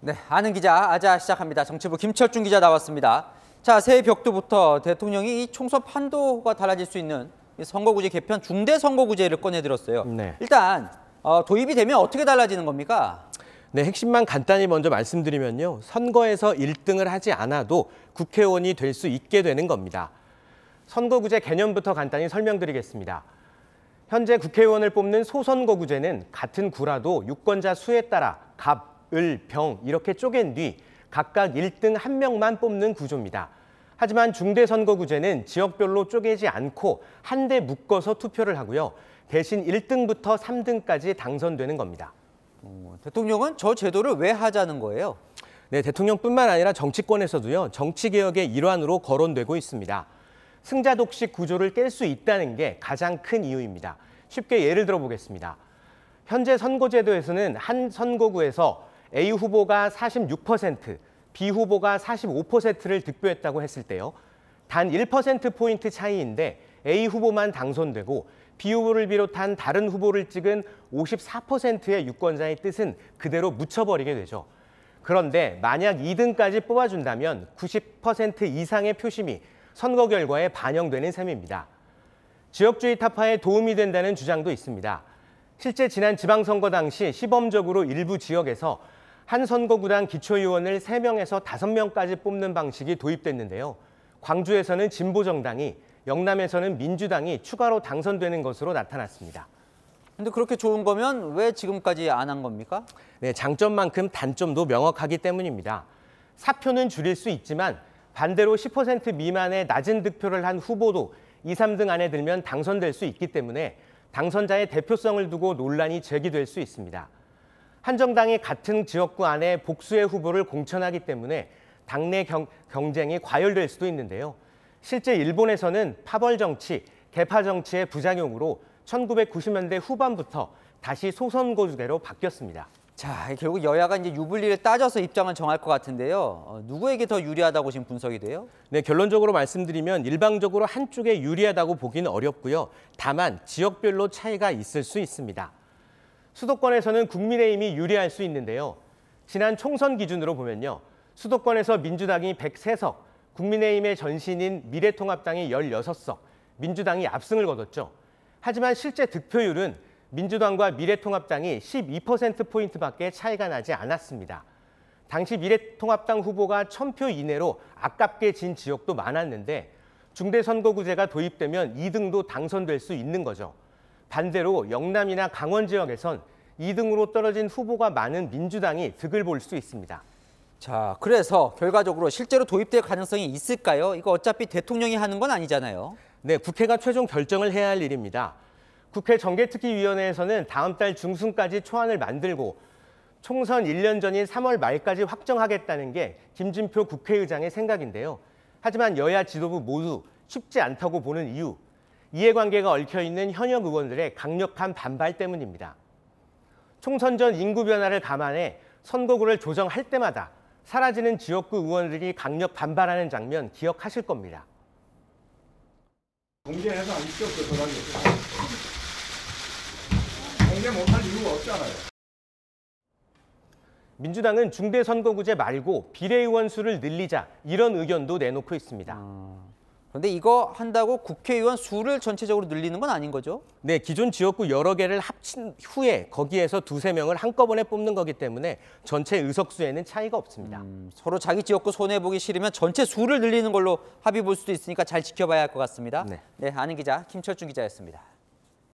네, 아는 기자 아자 시작합니다. 정치부 김철중 기자 나왔습니다. 자, 새해 벽두부터 대통령이 이 총선 판도가 달라질 수 있는 선거구제 개편 중대선거구제를 꺼내들었어요. 네. 일단 도입이 되면 어떻게 달라지는 겁니까? 네, 핵심만 간단히 먼저 말씀드리면요. 선거에서 1등을 하지 않아도 국회의원이 될 수 있게 되는 겁니다. 선거구제 개념부터 간단히 설명드리겠습니다. 현재 국회의원을 뽑는 소선거구제는 같은 구라도 유권자 수에 따라 갑, 을, 병 이렇게 쪼갠 뒤 각각 1등 1명만 뽑는 구조입니다. 하지만 중대선거구제는 지역별로 쪼개지 않고 한데 묶어서 투표를 하고요. 대신 1등부터 3등까지 당선되는 겁니다. 대통령은 저 제도를 왜 하자는 거예요? 네, 대통령뿐만 아니라 정치권에서도요. 정치개혁의 일환으로 거론되고 있습니다. 승자 독식 구조를 깰 수 있다는 게 가장 큰 이유입니다. 쉽게 예를 들어 보겠습니다. 현재 선거제도에서는 한 선거구에서 A 후보가 46%, B 후보가 45%를 득표했다고 했을 때요. 단 1%포인트 차이인데 A 후보만 당선되고 B 후보를 비롯한 다른 후보를 찍은 54%의 유권자의 뜻은 그대로 묻혀버리게 되죠. 그런데 만약 2등까지 뽑아준다면 90% 이상의 표심이 선거 결과에 반영되는 셈입니다. 지역주의 타파에 도움이 된다는 주장도 있습니다. 실제 지난 지방선거 당시 시범적으로 일부 지역에서 한 선거구당 기초의원을 3명에서 5명까지 뽑는 방식이 도입됐는데요. 광주에서는 진보정당이, 영남에서는 민주당이 추가로 당선되는 것으로 나타났습니다. 근데 그렇게 좋은 거면 왜 지금까지 안 한 겁니까? 네, 장점만큼 단점도 명확하기 때문입니다. 사표는 줄일 수 있지만 반대로 10% 미만의 낮은 득표를 한 후보도 2, 3등 안에 들면 당선될 수 있기 때문에 당선자의 대표성을 두고 논란이 제기될 수 있습니다. 한 정당이 같은 지역구 안에 복수의 후보를 공천하기 때문에 당내 경쟁이 과열될 수도 있는데요. 실제 일본에서는 파벌 정치, 계파 정치의 부작용으로 1990년대 후반부터 다시 소선거구제로 바뀌었습니다. 자, 결국 여야가 이제 유불리를 따져서 입장을 정할 것 같은데요. 누구에게 더 유리하다고 지금 분석이 돼요? 네, 결론적으로 말씀드리면 일방적으로 한쪽에 유리하다고 보기는 어렵고요. 다만 지역별로 차이가 있을 수 있습니다. 수도권에서는 국민의힘이 유리할 수 있는데요. 지난 총선 기준으로 보면요. 수도권에서 민주당이 103석, 국민의힘의 전신인 미래통합당이 16석, 민주당이 압승을 거뒀죠. 하지만 실제 득표율은 민주당과 미래통합당이 12%포인트밖에 차이가 나지 않았습니다. 당시 미래통합당 후보가 1000표 이내로 아깝게 진 지역도 많았는데 중대선거구제가 도입되면 2등도 당선될 수 있는 거죠. 반대로 영남이나 강원 지역에선 2등으로 떨어진 후보가 많은 민주당이 득을 볼 수 있습니다. 자, 그래서 결과적으로 실제로 도입될 가능성이 있을까요? 이거 어차피 대통령이 하는 건 아니잖아요. 네, 국회가 최종 결정을 해야 할 일입니다. 국회 정개특위위원회에서는 다음 달 중순까지 초안을 만들고 총선 1년 전인 3월 말까지 확정하겠다는 게 김진표 국회의장의 생각인데요. 하지만 여야 지도부 모두 쉽지 않다고 보는 이유, 이해관계가 얽혀있는 현역 의원들의 강력한 반발 때문입니다. 총선 전 인구 변화를 감안해 선거구를 조정할 때마다 사라지는 지역구 의원들이 강력 반발하는 장면 기억하실 겁니다. 공개해서 안 있죠, 그 도박이. 공개 못할 이유가 없잖아요. 민주당은 중대선거구제 말고 비례의원 수를 늘리자 이런 의견도 내놓고 있습니다. 그런데 이거 한다고 국회의원 수를 전체적으로 늘리는 건 아닌 거죠? 네, 기존 지역구 여러 개를 합친 후에 거기에서 2~3명을 한꺼번에 뽑는 거기 때문에 전체 의석수에는 차이가 없습니다. 서로 자기 지역구 손해보기 싫으면 전체 수를 늘리는 걸로 합의 볼 수도 있으니까 잘 지켜봐야 할 것 같습니다. 네, 아는 기자 김철중 기자였습니다.